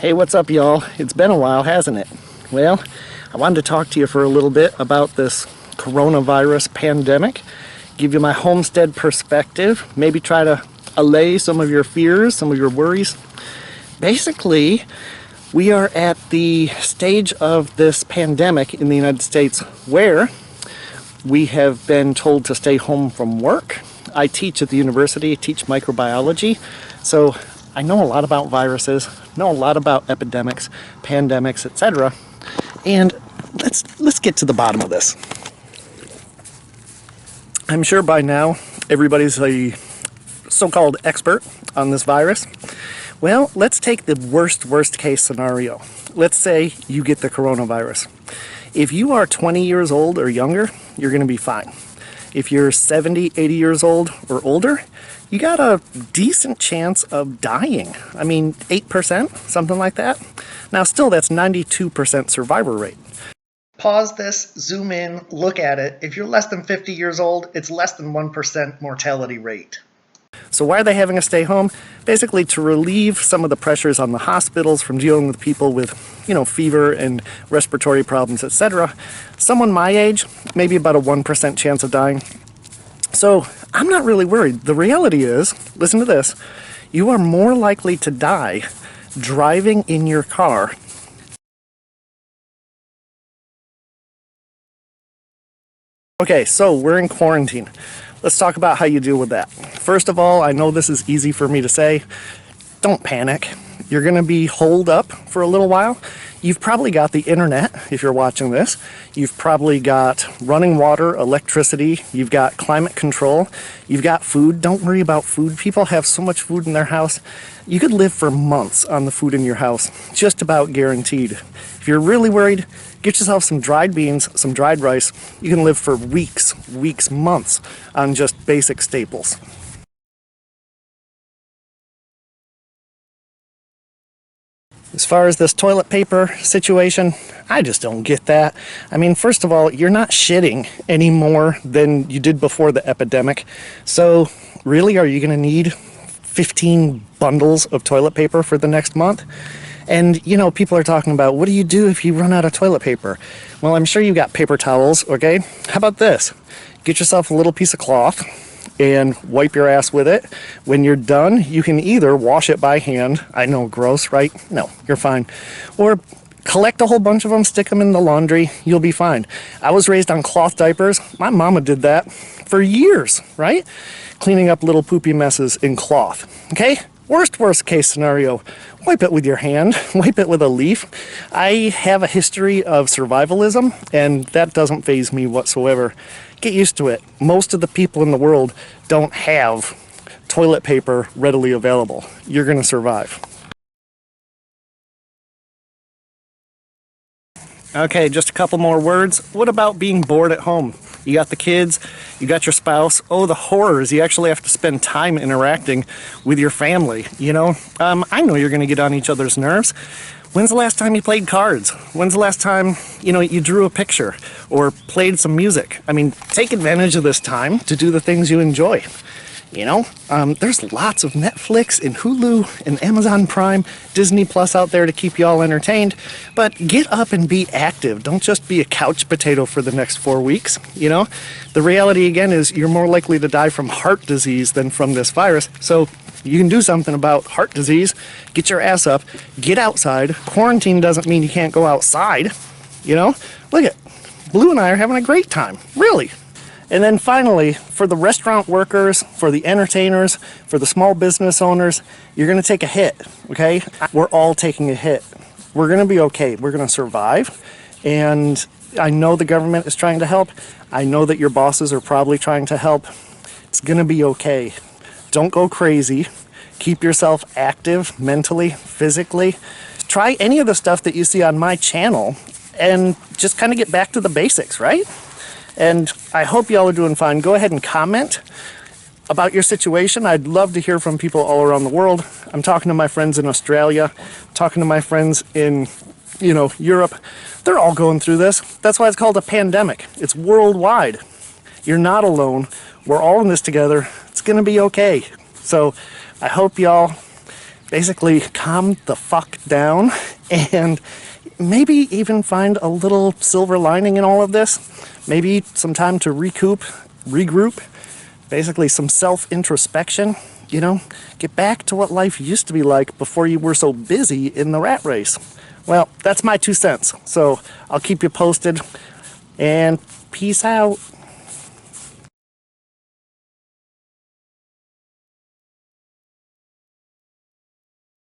Hey, what's up, y'all? It's been a while, hasn't it? Well, I wanted to talk to you for a little bit about this coronavirus pandemic, give you my homestead perspective, maybe try to allay some of your fears, some of your worries. Basically, we are at the stage of this pandemic in the United States where we have been told to stay home from work. I teach at the university, teach microbiology, so I know a lot about viruses, know a lot about epidemics, pandemics, etc. And let's get to the bottom of this. I'm sure by now everybody's a so-called expert on this virus. Well, let's take the worst case scenario. Let's say you get the coronavirus. If you are 20 years old or younger, you're going to be fine. If you're 70, 80 years old or older, you got a decent chance of dying. I mean, 8%, something like that. Now still, that's 92% survival rate. Pause this, zoom in, look at it. If you're less than 50 years old, it's less than 1% mortality rate. So why are they having us stay home? Basically to relieve some of the pressures on the hospitals from dealing with people with, fever and respiratory problems, etc. Someone my age, maybe about a 1% chance of dying. So I'm not really worried. The reality is, listen to this, you are more likely to die driving in your car . Okay, so we're in quarantine. Let's talk about how you deal with that. First of all, I know this is easy for me to say. Don't panic. You're going to be holed up for a little while. You've probably got the internet if you're watching this. You've probably got running water, electricity. You've got climate control. You've got food. Don't worry about food. People have so much food in their house. You could live for months on the food in your house, just about guaranteed. If you're really worried, get yourself some dried beans, some dried rice. You can live for weeks, months on just basic staples. As far as this toilet paper situation, I just don't get that. I mean, first of all, you're not shitting any more than you did before the epidemic. So really, are you going to need 15 bundles of toilet paper for the next month? And, people are talking about, what do you do if you run out of toilet paper? Well, I'm sure you got paper towels, okay? How about this? Get yourself a little piece of cloth and wipe your ass with it. When you're done, you can either wash it by hand. I know, gross, right? No, you're fine. Or collect a whole bunch of them, stick them in the laundry. You'll be fine. I was raised on cloth diapers. My mama did that for years, right? Cleaning up little poopy messes in cloth, okay? Worst case scenario, wipe it with your hand, wipe it with a leaf. I have a history of survivalism, and that doesn't faze me whatsoever. Get used to it. Most of the people in the world don't have toilet paper readily available. You're going to survive. Okay, just a couple more words. What about being bored at home? You got the kids, you got your spouse. Oh, the horrors. You actually have to spend time interacting with your family, I know you're going to get on each other's nerves. When's the last time you played cards? When's the last time, you drew a picture or played some music? I mean, take advantage of this time to do the things you enjoy. There's lots of Netflix and Hulu and Amazon Prime, Disney Plus out there to keep you all entertained. But get up and be active. Don't just be a couch potato for the next 4 weeks. The reality again is you're more likely to die from heart disease than from this virus. So you can do something about heart disease. Get your ass up. Get outside. Quarantine doesn't mean you can't go outside. Look at Blue and I are having a great time. Really. And then finally, for the restaurant workers, for the entertainers, for the small business owners, you're going to take a hit, okay? We're all taking a hit. We're going to be okay. We're going to survive. And I know the government is trying to help. I know that your bosses are probably trying to help. It's going to be okay. Don't go crazy. Keep yourself active mentally, physically. Try any of the stuff that you see on my channel and just kind of get back to the basics, right? And I hope y'all are doing fine. Go ahead and comment about your situation. I'd love to hear from people all around the world. I'm talking to my friends in Australia, talking to my friends in, Europe. They're all going through this. That's why it's called a pandemic. It's worldwide. You're not alone. We're all in this together. It's going to be okay. So I hope y'all basically calm the fuck down and maybe even find a little silver lining in all of this. Maybe some time to regroup, basically some self-introspection, you know, get back to what life used to be like before you were so busy in the rat race. Well, that's my 2 cents. So I'll keep you posted, and peace out.